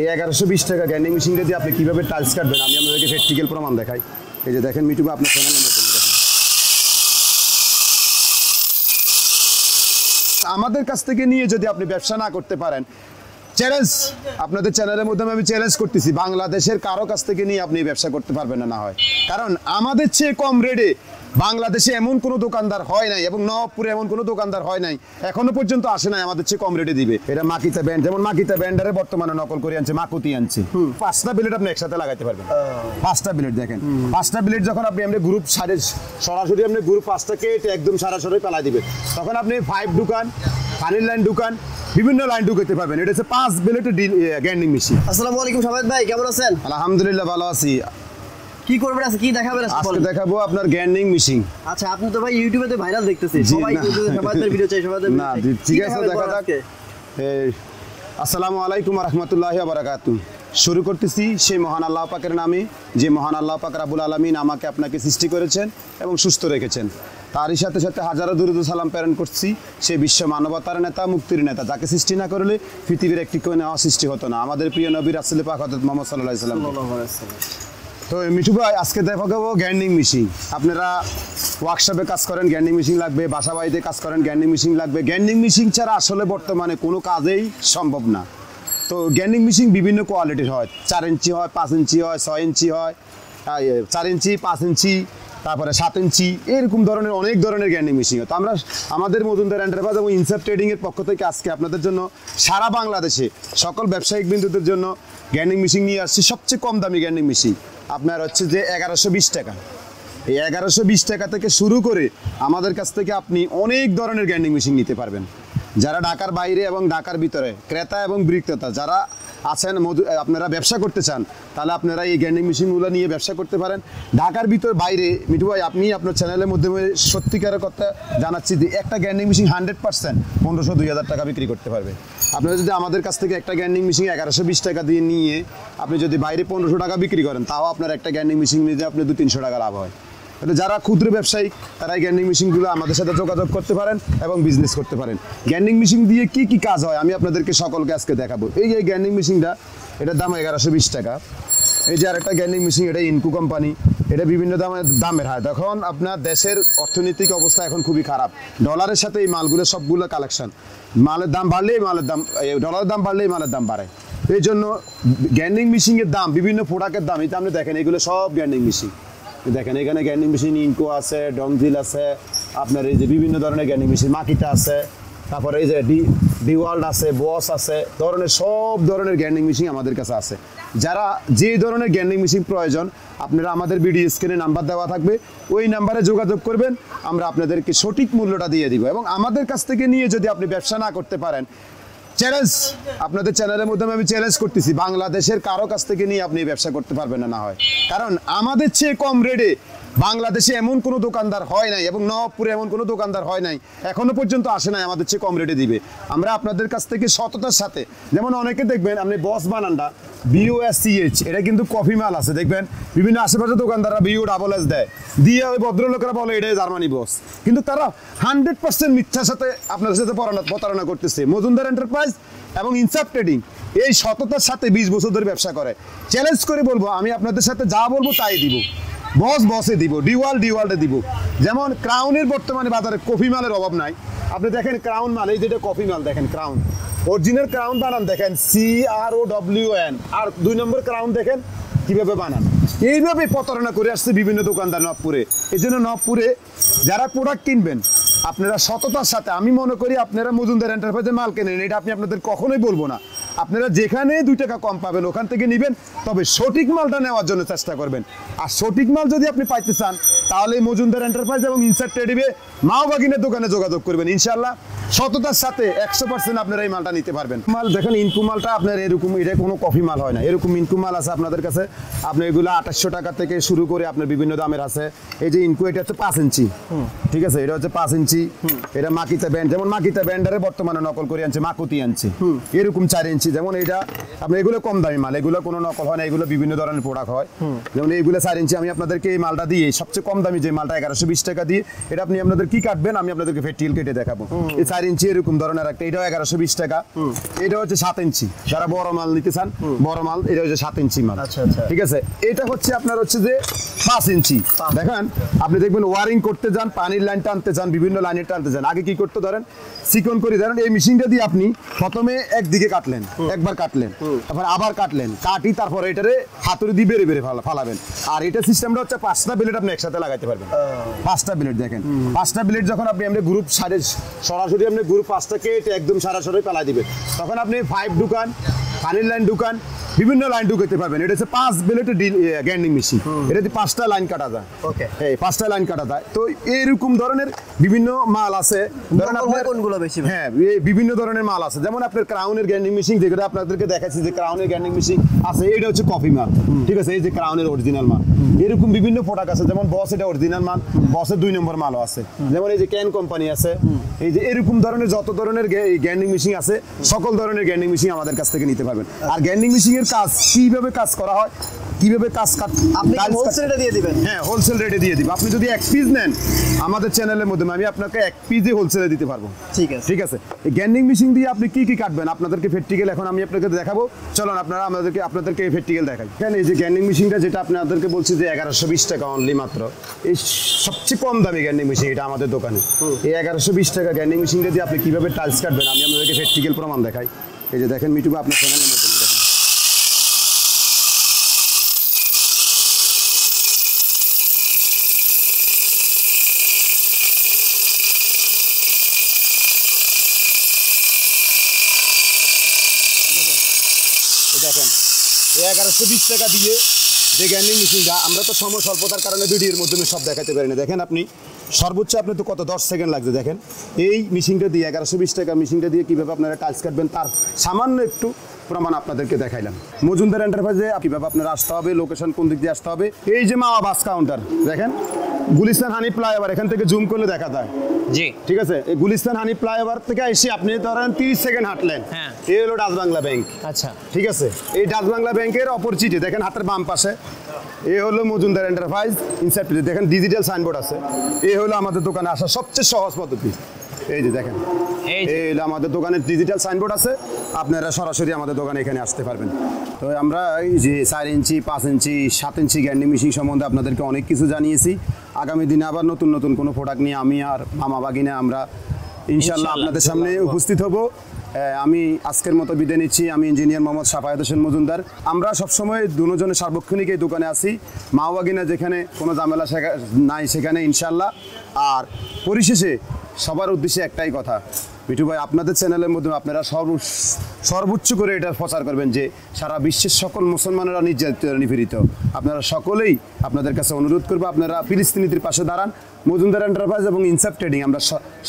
এই 1120 টাকা গ্যান্ডিং মেশিনটা দিয়ে আপনি কিভাবে টাইলস কাটবেন আমি আপনাদেরকে প্র্যাকটিক্যাল প্রমাণ দেখাই। এই যে দেখেন মিটু ভাই আপনার চ্যানেলের মধ্যে দেখেন। আমাদের কাছ থেকে নিয়ে যদি আপনি ব্যবসা না করতে পারেন, চ্যালেঞ্জ আপনাদের চ্যানেলের মধ্যে আমি চ্যালেঞ্জ করতেছি, বাংলাদেশের কারো কাছ থেকে নিয়ে আপনি ব্যবসা করতে পারবেন না হয়। কারণ আমাদের চেয়ে কম রেটে বাংলাদেশে এমন কোনো দোকানদার হয় নাই এবং নবাবপুরে এমন কোনো দোকানদার হয় নাই, এখনো পর্যন্ত আসে নাই আমাদের চেয়ে কম রেটে দিবে। এটা মাকিতা ব্যান্ড, যেমন মাকিতা ব্যান্ডারে বর্তমানে নকল করে আনছে, মাকুতি আনছে। 5টা ব্লেড আপনি একসাথে লাগাইতে পারবেন। 5টা ব্লেড দেখেন, 5টা ব্লেড যখন আপনি গ্রুপ সরাসরি আপনি গ্রুপ 5টা কেটে একদম সরাসরি পালাই দিবেন, তখন আপনি 5 ঢুকান, পানির লাইন ঢুকান, বিভিন্ন লাইন ঢুকাতে পারবেন। এটা হচ্ছে 5 ব্লেডের গ্যান্ডিং মেশিন। আসসালামু আলাইকুম শাহেদ ভাই, কেমন আছেন? আলহামদুলিল্লাহ ভালো আছি। কি করবেন আজকে, কি দেখাবেন আজকে? দেখাবো আপনার গ্যান্ডিং মেশিন। আচ্ছা, আপনি তো ভাই ইউটিউবে তো ভাইরাল দেখতেছি, সবাই ইউটিউবে সবাইদের ভিডিও চাই, সবাইদের না ঠিক আছে দেখা যাক। আসসালামু আলাইকুম ওয়া রাহমাতুল্লাহি ওয়া বারাকাতুহু। শুরু করতেছি সেই মহান আল্লাহ পাকের নামে, যে মহান আল্লাহ পাক রব্বুল আলামিন আমাকে আপনাকে সৃষ্টি করেছেন এবং সুস্থ রেখেছেন। তারই সাথে সাথে হাজারো দুরূদ ও সালাম প্রেরণ করছি সেই বিশ্ব মানবতার নেতা, মুক্তির নেতা, যাকে সৃষ্টি না করলে পৃথিবীর একটি কোণে সৃষ্টি হতো না, আমাদের প্রিয় নবী রাসূল পাক হযরত মুহাম্মদ সাল্লাল্লাহু আলাইহি ওয়াসাল্লাম। তো মিঠু ভাই আজকে দেখাবো গ্যান্ডিং মেশিন। আপনারা ওয়ার্কশপে কাজ করেন, গ্যান্ডিং মেশিন লাগবে, বাসা বাড়িতে কাজ করেন, গ্যান্ডিং মেশিন লাগবে। গ্যান্ডিং মেশিন ছাড়া আসলে বর্তমানে কোনো কাজেই সম্ভব না। তো গ্যান্ডিং মেশিন বিভিন্ন কোয়ালিটির হয়, 4 ইঞ্চি হয়, 5 ইঞ্চি হয়, 6 ইঞ্চি হয়, 4 ইঞ্চি, 5 ইঞ্চি, তারপরে 7 ইঞ্চি, এরকম ধরনের অনেক ধরনের গ্যান্ডিং মেশিন। তো আমরা আমাদের মজুমদার এন্টারপ্রাইজ এবং ইনসাফ ট্রেডিংয়ের পক্ষ থেকে আজকে আপনাদের জন্য সারা বাংলাদেশে সকল ব্যবসায়িক বিন্দুদের জন্য গ্যান্ডিং মেশিন নিয়ে আসছি। সবচেয়ে কম দামি গ্যান্ডিং মেশিন আপনার হচ্ছে যে 1120 টাকা। এই 1120 টাকা থেকে শুরু করে আমাদের কাছ থেকে আপনি অনেক ধরনের গ্যান্ডিং মেশিন নিতে পারবেন। যারা ঢাকার বাইরে এবং ঢাকার ভিতরে ক্রেতা এবং বিক্রেতা যারা আছেন, আপনারা ব্যবসা করতে চান, তাহলে আপনারা এই গ্যান্ডিং মেশিনগুলো নিয়ে ব্যবসা করতে পারেন। ঢাকার ভিতর বাইরে মিঠু ভাই আপনি আপনার চ্যানেলের মধ্যে সত্যিকারের কথা জানাচ্ছি যে একটা গ্যান্ডিং মেশিন 100% 1500-2000 টাকা বিক্রি করতে পারবে। আপনারা যদি আমাদের কাছ থেকে একটা গ্যান্ডিং মেশিন 1120 টাকা দিয়ে নিয়ে আপনি যদি বাইরে 1500 টাকা বিক্রি করেন, তাও আপনার একটা গ্যান্ডিং মেশিন নিয়ে আপনি 200-300 টাকা লাভ হয়। যারা ক্ষুদ্র ব্যবসায়ী তারা এই গ্যান্ডিং মেশিনগুলো আমাদের সাথে যোগাযোগ করতে পারেন এবং বিজনেস করতে পারেন। গ্যান্ডিং মেশিন দিয়ে কি কি কাজ হয় আমি আপনাদেরকে সকলকে আজকে দেখাবো। এই যে গ্যান্ডিং মেশিনটা, এটার দাম 1120 টাকা। এই যে আরেকটা গ্যান্ডিং মেশিন, এটা ইনকু কোম্পানি, এটা বিভিন্ন দামের হয়। তখন আপনার দেশের অর্থনৈতিক অবস্থা এখন খুবই খারাপ, ডলারের সাথে এই মালগুলো সবগুলো কালেকশন, মালের দাম বাড়লে মালের দাম, ডলারের দাম বাড়লে মালের দাম বাড়ে। এই জন্য গ্যান্ডিং মেশিনের দাম, বিভিন্ন প্রোডাক্টের দাম, এটা আপনি দেখেন এগুলো সব গ্যান্ডিং মেশিন। দেখেন এখানে গ্যান্ডিং মেশিন ইনকো আছে, ডংজিল আছে, আপনার এই যে বিভিন্ন ধরনের গ্যান্ডিং মেশিন, মাকিটা আছে, তারপরে এই যে ডিওয়াল্ড আছে, বস আছে, ধরনের সব ধরনের গ্যান্ডিং মেশিন আমাদের কাছে আছে। যারা যে ধরনের গ্যান্ডিং মেশিন প্রয়োজন আপনারা আমাদের ভিডিও স্ক্রিনে নাম্বার দেওয়া থাকবে, ওই নাম্বারে যোগাযোগ করবেন, আমরা আপনাদেরকে সঠিক মূল্যটা দিয়ে দিব। এবং আমাদের কাছ থেকে নিয়ে যদি আপনি ব্যবসা না করতে পারেন, চ্যালেঞ্জ আপনাদের চ্যানেলের মধ্যে আমি চ্যালেঞ্জ করতেছি, বাংলাদেশের কারো কাছ থেকে নিয়ে আপনি ব্যবসা করতে পারবেন না হয়। কারণ আমাদের চেয়ে কম রেটে বাংলাদেশে এমন কোনো দোকানদার হয় নাই এবং নবাবপুরে এমন কোনো দোকানদার হয় নাই, এখনো পর্যন্ত আসে নাই আমাদের চেয়ে কম রেটে দিবে। আমরা আপনাদের কাছ থেকে সততার সাথে, যেমন অনেকে দেখবেন আপনি বস বানানটা BOSCH, এটা কিন্তু কফি মাল আছে, দেখবেন বিভিন্ন আশেপাশে দোকানদাররা BOSS দেয়, দিয়ে ওই ভদ্রলোকেরা বলে এটাই জার্মানি বস, কিন্তু তারা 100% মিথ্যার সাথে আপনাদের সাথে প্রতারণা করতেছে। মজুমদার এন্টারপ্রাইজ এবং ইনসাফ ট্রেডিং এই সততার সাথে 20 বছর ধরে ব্যবসা করে। চ্যালেঞ্জ করে বলবো, আমি আপনাদের সাথে যা বলবো তাই দিব, বসে দিব, ডিওয়াল্ডে দিব। যেমন ক্রাউনের বর্তমানে বাজারে কফি মালের অভাব নাই। আপনি দেখেন ক্রাউন মাল, এই যেটা কফি মাল দেখেন, ক্রাউন অরিজিনাল ক্রাউন বানান দেখেন CROWN, আর 2 নম্বর ক্রাউন দেখেন কিভাবে বানান। এইভাবে প্রতারণা করে আসছে বিভিন্ন দোকানদার নবপুরে। এই জন্য নবপুরে যারা প্রোডাক্ট কিনবেন আপনারা সততার সাথে, আমি মনে করি আপনারা মজুমদার এন্টারপ্রাইজের মাল কেনেন, এটা আমি আপনাদের কখনোই বলবো না। আপনারা যেখানে 2 টাকা কম পাবেন ওখান থেকে নেবেন, তবে সঠিক মালটা নেওয়ার জন্য চেষ্টা করবেন। আর সঠিক মাল যদি আপনি পাইতে চান তাহলে মজুমদার এন্টারপ্রাইজ এবং ইনসাফ ট্রেডিংয়ে মাওবাগিনের দোকানে যোগাযোগ করবেন। ইনশাআল্লাহ সততার সাথে 100% আপনারা এই মালটা নিতে পারবেন। মাল দেখেন ইনকু মালটা আপনার এরকম, এটা কোনো কফি মাল হয় না, এরকম ইনকু মাল আছে আপনাদের কাছে। আপনি এগুলো 2800 টাকা থেকে শুরু করে আপনার বিভিন্ন দামের আছে। এই যে ইনকু, এটা হচ্ছে 5 ইঞ্চি, ঠিক আছে, এটা হচ্ছে 5 ইঞ্চি। এটা মাকিতা ব্যান্ড, যেমন মাকিতা ব্যান্ডারে বর্তমানে নকল করে আনছে, মাকুতি আনছে, এরকম 4 ইঞ্চি। যেমন এটা আপনি এগুলো কম দামি মাল, এগুলো কোনো নকল হয় না, এগুলো বিভিন্ন ধরনের প্রোডাক্ট হয়। যেমন এইগুলো 4 ইঞ্চি। আমি আপনাদেরকে এই মালটা দিয়ে, সবচেয়ে কম দামি যে মালটা 1120 টাকা দিয়ে, এটা আপনি আপনাদের কি কাটবেন আমি আপনাদেরকে ফেটিল কেটে দেখাবো। এই 4 4 ইঞ্চি এরকম ধরনের একটা, এটাও 1120 টাকা। এটা হচ্ছে 7 ইঞ্চি, যারা বড় মাল নিতে চান বড় মাল, এটা হচ্ছে 7 ইঞ্চি মাল। আচ্ছা আচ্ছা। ঠিক আছে, এটা হচ্ছে আপনার হচ্ছে যে 5 ইঞ্চি। দেখেন আপনি দেখবেন ওয়ারিং করতে যান, পানির লাইন টানতে যান, বিভিন্ন লাইনে টানতে যান, আগে কি করতে ধরেন চিকন করে ধরেন এই মেশিনটা দিয়ে আপনি প্রথমে একদিকে কাটলেন, একবার কাটলেন, তারপর আবার কাটলেন, কাটি তারপরে এটারে হাতুড়ি দিয়ে বেরে বেরে ফালাবেন। আর এটা সিস্টেমটা হচ্ছে 5টা ব্লেড আপনি একসাথে লাগাইতে পারবেন। 5টা ব্লেড দেখেন, 5টা ব্লেড যখন আপনি গ্রুপ সরাসরি আপনি গ্রুপ 5টা কেটে একদম সরাসরি পালাই দিবেন, তখন আপনি 5 ঢুকান, পানির লাইন ঢুকান, বিভিন্ন লাইন ঢুকাতে পারবেন। এটা হচ্ছে 5 ব্লেডের গ্যান্ডিং মেশিন, এটাতে 5টা লাইন কাটা যায়। ওকে, এই 5টা লাইন কাটা যায়। তো এইরকম ধরনের বিভিন্ন মাল আছে। ধরেন আপনার কোনগুলো বেশি? হ্যাঁ, এই বিভিন্ন ধরনের মাল আছে, যেমন আপনার ক্রাউনের গ্যান্ডিং মেশিন, যেটা আপনাদেরকে দেখাচ্ছি যে ক্রাউনের গ্যান্ডিং মেশিন আছে, এটা হচ্ছে কফি মাল। ঠিক আছে, এই যে ক্রাউনের অরিজিনাল মাল, এরকম বিভিন্ন প্রোডাক্ট আছে, যেমন বস, এটা অরিজিনাল মাল, বসের 2 নম্বর মালও আছে, যেমন এই যে ক্যান কোম্পানি আছে। এই যে এরকম ধরনের যত ধরনের গ্যান্ডিং মেশিন আছে, সকল ধরনের গ্যান্ডিং মেশিন আমাদের কাছ থেকে নিতে পারবেন। আর গ্যান্ডিং মেশিনের কাজ কিভাবে কাজ করা হয়, কিভাবে কাজ আপনি হোলসেল রেটে দিয়ে দিবেন? হ্যাঁ, হোলসেল রেটে দিয়ে দিব। আপনি যদি 1 পিস নেন আমাদের চ্যানেলের মধ্যে, আমি আপনাকে 1 পিসই হোলসেলে দিতে পারবো। ঠিক আছে, ঠিক আছে। এই গ্যান্ডিং মেশিন দিয়ে আপনি কি কি কাটবেন, আপনাদেরকে প্র্যাকটিক্যাল এখন আমি আপনাকে দেখাবো। চলুন আপনাদেরকে প্র্যাকটিক্যাল দেখাই। এখানে এই যে গ্যান্ডিং মেশিনটা, যেটা আপনাদেরকে বলছি যে 1120 টাকা অনলি মাত্র, এই সবচেয়ে কম দামি গ্যান্ডিং মেশিন এটা আমাদের দোকানে। এই 1120 টাকা গ্যান্ডিং মেশিনটা দিয়ে আপনি কিভাবে টাইলস কাটবেন আমি আপনাদেরকে প্র্যাকটিক্যাল প্রমাণ দেখাই। এই যে দেখেন মিটু আপনার চ্যানেলের মধ্যে দেখেন। দেখেন এই 1120 টাকা দিয়ে যে গ্যান্ডিং মেশিনটা, আমরা তো সময় স্বল্পতার কারণে ভিডিওর মাধ্যমে সব দেখাতে পারি না। দেখেন আপনি সর্বোচ্চ আপনি তো কত 10 সেকেন্ড লাগছে। দেখেন এই মেশিনটা দিয়ে 1120 টাকা মেশিনটা দিয়ে কীভাবে আপনারা টাইলস কাটবেন তার সামান্য একটু প্রমাণ আপনাদেরকে দেখাইলাম। মজুমদার এন্টারপ্রাইজে কীভাবে আপনারা আসতে হবে, লোকেশন কোন দিক দিয়ে আসতে হবে। এই যে মাওয়া বাস কাউন্টার দেখেন, গুলিস্তান হানি ফ্লাইওভার, এখান থেকে জুম করলে দেখা যায়। জি, ঠিক আছে, এই গুলিস্তান হানি ফ্লাইওভার থেকে এসে আপনি ধরেন 30 সেকেন্ড হাঁটলেন, হ্যাঁ। এই হলো ডাচ বাংলা ব্যাংক। আচ্ছা, ঠিক আছে, এই ডাচ বাংলা ব্যাংকের অপরচিটে দেখেন হাতের বাম পাশে এই হলো মজুমদার এন্টারপ্রাইজ ইনসেপ্টে, দেখেন ডিজিটাল সাইনবোর্ড আছে। এই হলো আমাদের দোকানে আসার সবচেয়ে সহজ পদ্ধতি। এই যে দেখেন, এই এই হলো আমাদের দোকানের ডিজিটাল সাইনবোর্ড আছে, আপনারা সরাসরি আমাদের দোকানে এখানে আসতে পারবেন। তো আমরা এই যে 4 ইঞ্চি, 5 ইঞ্চি, 7 ইঞ্চি গ্যান্ডিং মেশিন সম্বন্ধে আপনাদেরকে অনেক কিছু জানিয়েছি। আগামী দিনে আবার নতুন নতুন কোনো প্রোডাক্ট নিয়ে আমি আর মামা বাগিনা আমরা ইনশাল্লাহ আপনাদের সামনে উপস্থিত হব। আমি আজকের মতো বিদায় নিচ্ছি। আমি ইঞ্জিনিয়ার মোহাম্মদ সাফায়েত হোসেন মজুমদার। আমরা সবসময় দুজনের সার্বক্ষণিক এই দোকানে আসি, মা বাগিনা যেখানে কোনো ঝামেলা নাই সেখানে ইনশাল্লাহ। আর পরিশেষে সবার উদ্দেশ্যে একটাই কথা, মিঠু ভাই, আপনাদের চ্যানেলের মধ্যে আপনারা সর্বোচ্চ করে এটা প্রচার করবেন যে সারা বিশ্বের সকল মুসলমানেরা নির্যাতিত নিপীড়িত। আপনারা সকলেই আপনাদের কাছে অনুরোধ করবো, আপনারা ফিলিস্তিনিদের পাশে দাঁড়ান। মজুমদার এন্টারপ্রাইজ এবং ইনসাফ ট্রেডিং আমরা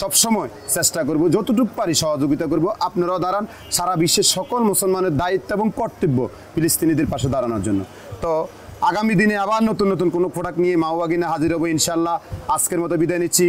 সবসময় চেষ্টা করব, যতটুকু পারি সহযোগিতা করব। আপনারাও দাঁড়ান, সারা বিশ্বের সকল মুসলমানের দায়িত্ব এবং কর্তব্য ফিলিস্তিনিদের পাশে দাঁড়ানোর জন্য। তো আগামী দিনে আবার নতুন নতুন কোনো প্রোডাক্ট নিয়ে মাওবাগিনে হাজির হবো ইনশাল্লাহ। আজকের মতো বিদায় নিচ্ছি।